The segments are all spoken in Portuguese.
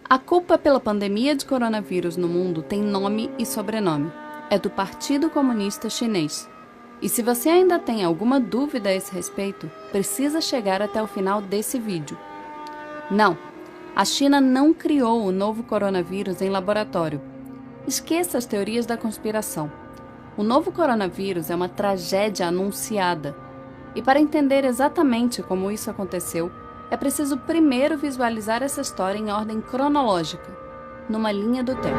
A culpa pela pandemia de coronavírus no mundo tem nome e sobrenome. É do Partido Comunista Chinês. E se você ainda tem alguma dúvida a esse respeito, precisa chegar até o final desse vídeo. Não, a China não criou o novo coronavírus em laboratório. Esqueça as teorias da conspiração. O novo coronavírus é uma tragédia anunciada. E para entender exatamente como isso aconteceu, é preciso primeiro visualizar essa história em ordem cronológica, numa linha do tempo.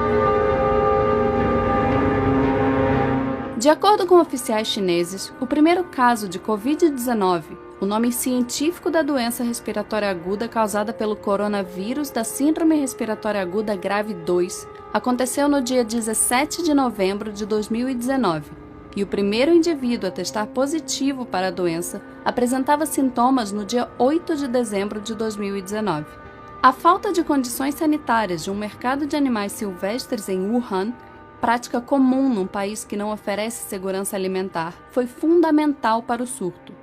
De acordo com oficiais chineses, o primeiro caso de Covid-19, o nome científico da doença respiratória aguda causada pelo coronavírus da Síndrome Respiratória Aguda Grave 2, aconteceu no dia 17 de novembro de 2019. E o primeiro indivíduo a testar positivo para a doença apresentava sintomas no dia 8 de dezembro de 2019. A falta de condições sanitárias de um mercado de animais silvestres em Wuhan, prática comum num país que não oferece segurança alimentar, foi fundamental para o surto.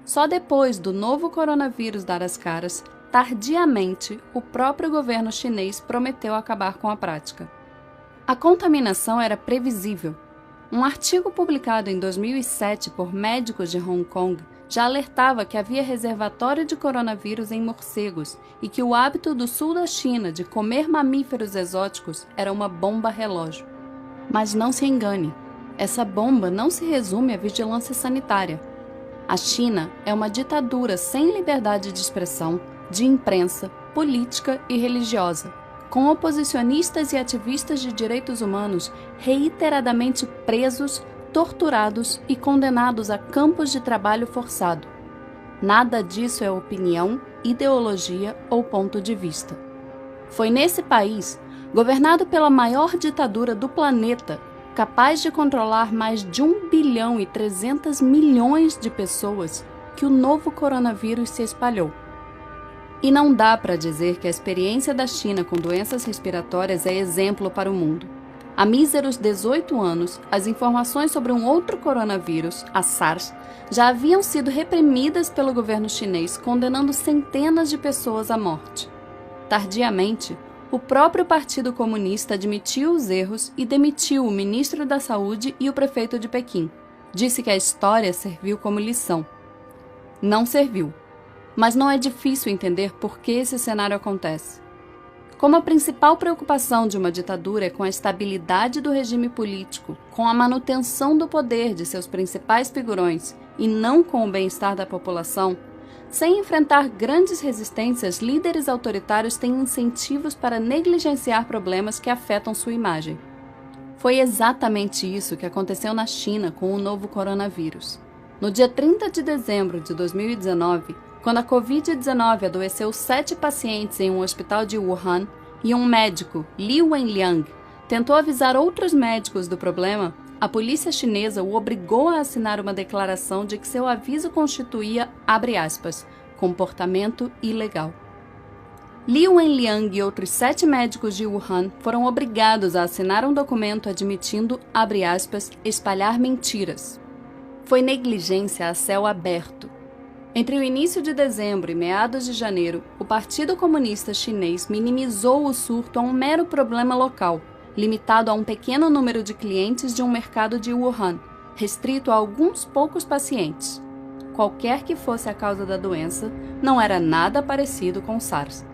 Só depois do novo coronavírus dar as caras, tardiamente, o próprio governo chinês prometeu acabar com a prática. A contaminação era previsível. Um artigo publicado em 2007 por médicos de Hong Kong já alertava que havia reservatório de coronavírus em morcegos e que o hábito do sul da China de comer mamíferos exóticos era uma bomba relógio. Mas não se engane, essa bomba não se resume à vigilância sanitária. A China é uma ditadura sem liberdade de expressão, de imprensa, política e religiosa, com oposicionistas e ativistas de direitos humanos reiteradamente presos, torturados e condenados a campos de trabalho forçado. Nada disso é opinião, ideologia ou ponto de vista. Foi nesse país, governado pela maior ditadura do planeta, capaz de controlar mais de 1 bilhão e 300 milhões de pessoas, que o novo coronavírus se espalhou. E não dá para dizer que a experiência da China com doenças respiratórias é exemplo para o mundo. Há míseros 18 anos, as informações sobre um outro coronavírus, a SARS, já haviam sido reprimidas pelo governo chinês, condenando centenas de pessoas à morte. Tardiamente, o próprio Partido Comunista admitiu os erros e demitiu o ministro da Saúde e o prefeito de Pequim. Disse que a história serviu como lição. Não serviu. Mas não é difícil entender por que esse cenário acontece. Como a principal preocupação de uma ditadura é com a estabilidade do regime político, com a manutenção do poder de seus principais figurões e não com o bem-estar da população, sem enfrentar grandes resistências, líderes autoritários têm incentivos para negligenciar problemas que afetam sua imagem. Foi exatamente isso que aconteceu na China com o novo coronavírus. No dia 30 de dezembro de 2019, quando a Covid-19 adoeceu 7 pacientes em um hospital de Wuhan e um médico, Li Wenliang, tentou avisar outros médicos do problema, a polícia chinesa o obrigou a assinar uma declaração de que seu aviso constituía, abre aspas, comportamento ilegal. Li Wenliang e outros 7 médicos de Wuhan foram obrigados a assinar um documento admitindo, abre aspas, espalhar mentiras. Foi negligência a céu aberto. Entre o início de dezembro e meados de janeiro, o Partido Comunista Chinês minimizou o surto a um mero problema local, limitado a um pequeno número de clientes de um mercado de Wuhan, restrito a alguns poucos pacientes. Qualquer que fosse a causa da doença, não era nada parecido com SARS.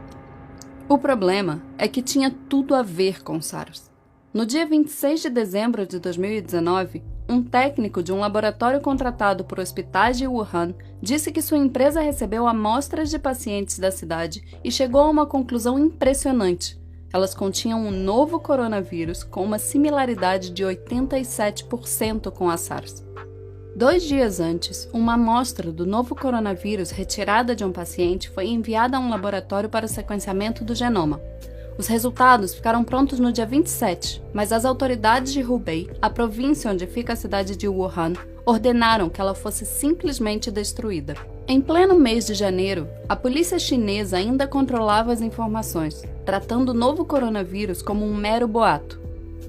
O problema é que tinha tudo a ver com SARS. No dia 26 de dezembro de 2019, um técnico de um laboratório contratado por hospitais de Wuhan disse que sua empresa recebeu amostras de pacientes da cidade e chegou a uma conclusão impressionante. Elas continham um novo coronavírus com uma similaridade de 87% com a SARS. 2 dias antes, uma amostra do novo coronavírus retirada de um paciente foi enviada a um laboratório para o sequenciamento do genoma. Os resultados ficaram prontos no dia 27, mas as autoridades de Hubei, a província onde fica a cidade de Wuhan, ordenaram que ela fosse simplesmente destruída. Em pleno mês de janeiro, a polícia chinesa ainda controlava as informações, tratando o novo coronavírus como um mero boato.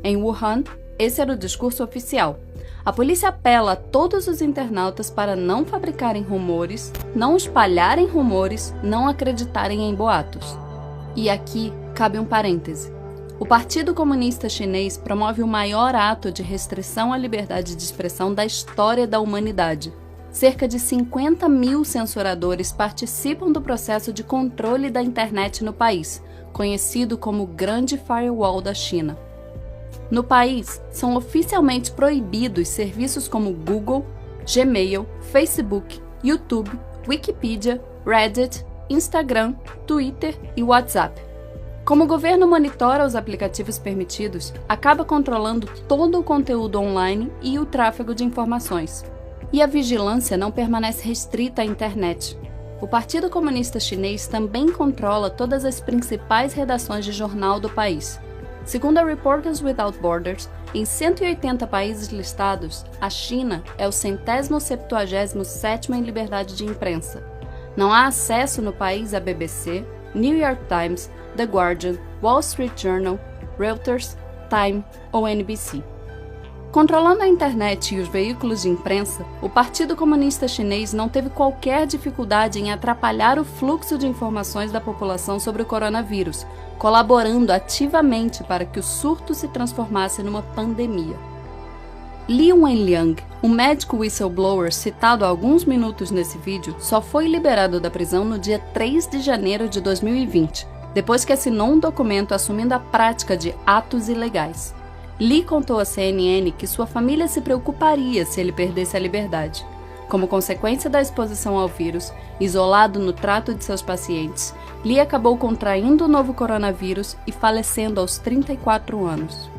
Em Wuhan, esse era o discurso oficial. A polícia apela a todos os internautas para não fabricarem rumores, não espalharem rumores, não acreditarem em boatos. E aqui cabe um parêntese. O Partido Comunista Chinês promove o maior ato de restrição à liberdade de expressão da história da humanidade. Cerca de 50 mil censuradores participam do processo de controle da internet no país, conhecido como Grande Firewall da China. No país, são oficialmente proibidos serviços como Google, Gmail, Facebook, YouTube, Wikipedia, Reddit, Instagram, Twitter e WhatsApp. Como o governo monitora os aplicativos permitidos, acaba controlando todo o conteúdo online e o tráfego de informações. E a vigilância não permanece restrita à internet. O Partido Comunista Chinês também controla todas as principais redações de jornal do país. Segundo a Reporters Without Borders, em 180 países listados, a China é o 177º em liberdade de imprensa. Não há acesso no país à BBC, New York Times, The Guardian, Wall Street Journal, Reuters, Time ou NBC. Controlando a internet e os veículos de imprensa, o Partido Comunista Chinês não teve qualquer dificuldade em atrapalhar o fluxo de informações da população sobre o coronavírus, colaborando ativamente para que o surto se transformasse numa pandemia. Li Wenliang, um médico whistleblower citado há alguns minutos nesse vídeo, só foi liberado da prisão no dia 3 de janeiro de 2020, depois que assinou um documento assumindo a prática de atos ilegais. Li contou à CNN que sua família se preocuparia se ele perdesse a liberdade. Como consequência da exposição ao vírus, isolado no trato de seus pacientes, Li acabou contraindo o novo coronavírus e falecendo aos 34 anos.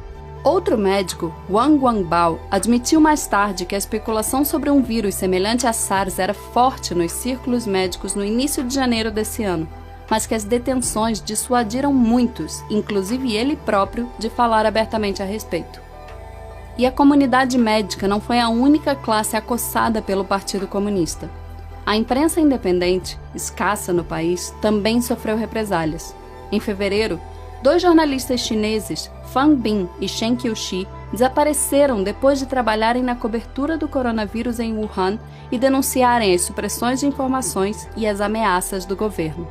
Outro médico, Wang Wangbao, admitiu mais tarde que a especulação sobre um vírus semelhante a SARS era forte nos círculos médicos no início de janeiro desse ano, mas que as detenções dissuadiram muitos, inclusive ele próprio, de falar abertamente a respeito. E a comunidade médica não foi a única classe acossada pelo Partido Comunista. A imprensa independente, escassa no país, também sofreu represálias. Em fevereiro, 2 jornalistas chineses, Fang Bin e Shen Qiuxi, desapareceram depois de trabalharem na cobertura do coronavírus em Wuhan e denunciarem as supressões de informações e as ameaças do governo.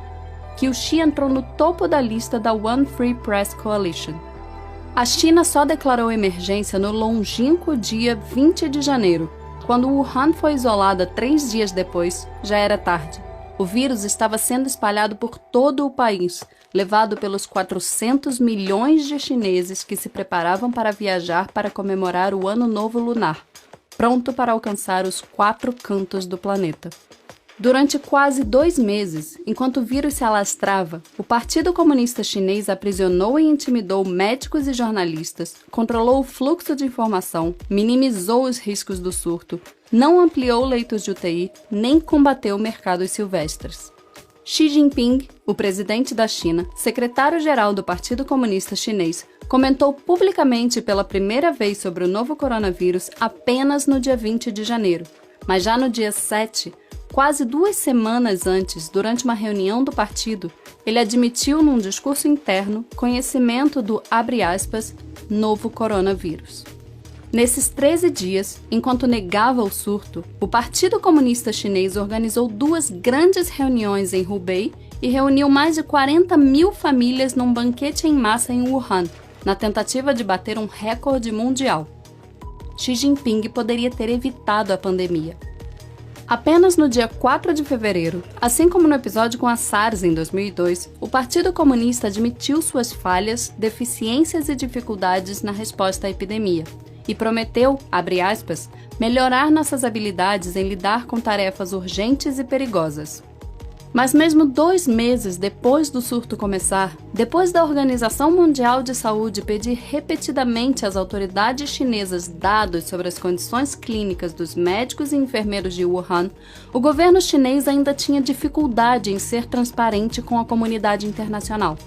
Qiuxi entrou no topo da lista da One Free Press Coalition. A China só declarou emergência no longínquo dia 20 de janeiro. Quando Wuhan foi isolada 3 dias depois, já era tarde. O vírus estava sendo espalhado por todo o país, levado pelos 400 milhões de chineses que se preparavam para viajar para comemorar o Ano Novo Lunar, pronto para alcançar os 4 cantos do planeta. Durante quase 2 meses, enquanto o vírus se alastrava, o Partido Comunista Chinês aprisionou e intimidou médicos e jornalistas, controlou o fluxo de informação, minimizou os riscos do surto, não ampliou leitos de UTI, nem combateu mercados silvestres. Xi Jinping, o presidente da China, secretário-geral do Partido Comunista Chinês, comentou publicamente pela primeira vez sobre o novo coronavírus apenas no dia 20 de janeiro, mas já no dia 7, quase 2 semanas antes, durante uma reunião do partido, ele admitiu num discurso interno conhecimento do, abre aspas, novo coronavírus. Nesses 13 dias, enquanto negava o surto, o Partido Comunista Chinês organizou 2 grandes reuniões em Hubei e reuniu mais de 40 mil famílias num banquete em massa em Wuhan, na tentativa de bater um recorde mundial. Xi Jinping poderia ter evitado a pandemia. Apenas no dia 4 de fevereiro, assim como no episódio com a SARS em 2002, o Partido Comunista admitiu suas falhas, deficiências e dificuldades na resposta à epidemia e prometeu, abre aspas, melhorar nossas habilidades em lidar com tarefas urgentes e perigosas. Mas mesmo 2 meses depois do surto começar, depois da Organização Mundial de Saúde pedir repetidamente às autoridades chinesas dados sobre as condições clínicas dos médicos e enfermeiros de Wuhan, o governo chinês ainda tinha dificuldade em ser transparente com a comunidade internacional.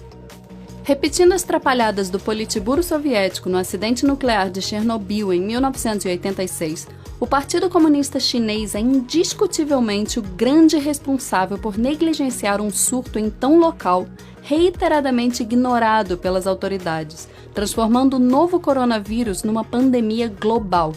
Repetindo as trapalhadas do Politburo soviético no acidente nuclear de Chernobyl em 1986, o Partido Comunista Chinês é indiscutivelmente o grande responsável por negligenciar um surto então local, reiteradamente ignorado pelas autoridades, transformando o novo coronavírus numa pandemia global.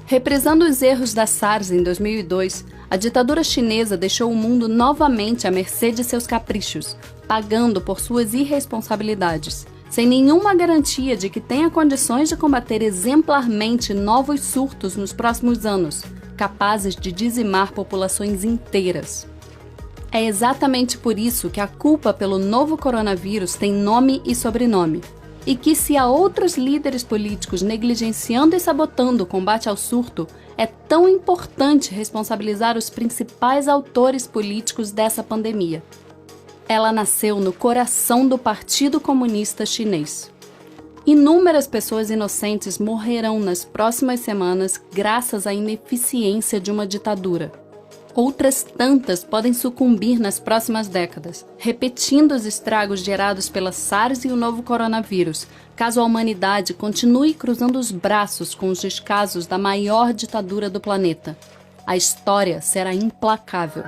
Reprisando os erros da SARS em 2002, a ditadura chinesa deixou o mundo novamente à mercê de seus caprichos, pagando por suas irresponsabilidades, sem nenhuma garantia de que tenha condições de combater exemplarmente novos surtos nos próximos anos, capazes de dizimar populações inteiras. É exatamente por isso que a culpa pelo novo coronavírus tem nome e sobrenome, e que se há outros líderes políticos negligenciando e sabotando o combate ao surto, é tão importante responsabilizar os principais autores políticos dessa pandemia. Ela nasceu no coração do Partido Comunista Chinês. Inúmeras pessoas inocentes morrerão nas próximas semanas graças à ineficiência de uma ditadura. Outras tantas podem sucumbir nas próximas décadas, repetindo os estragos gerados pela SARS e o novo coronavírus, caso a humanidade continue cruzando os braços com os descasos da maior ditadura do planeta. A história será implacável.